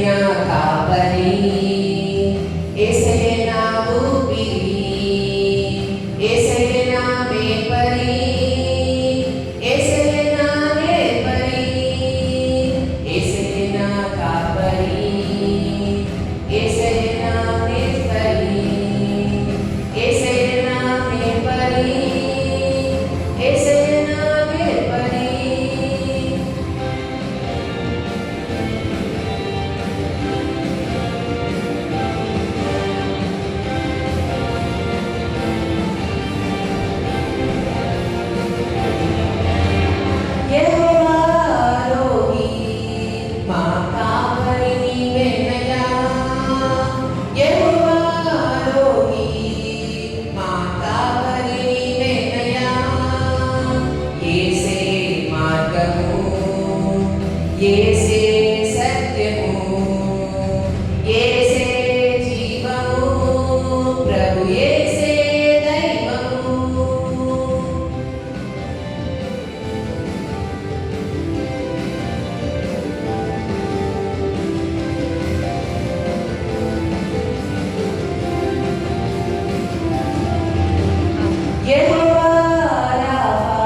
నా కాపరి, యేసయ్యే నా ఊపిరి, యేసయ్యే నా మేపరి, యేసయ్యే నా నేర్పరి, యేసయ్యే నా కాపరి, యేసయ్యే నా నేర్పరి, యేసయ్యే నా మేపరి, యేసయ్యే నా నేర్పరి. యేసే సత్యము, యేసే జీవము, ప్రభు యేసే దైవము. యెహోవా రాఫా,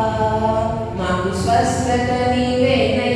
మాకు స్వస్థత నీవేనయ్యా.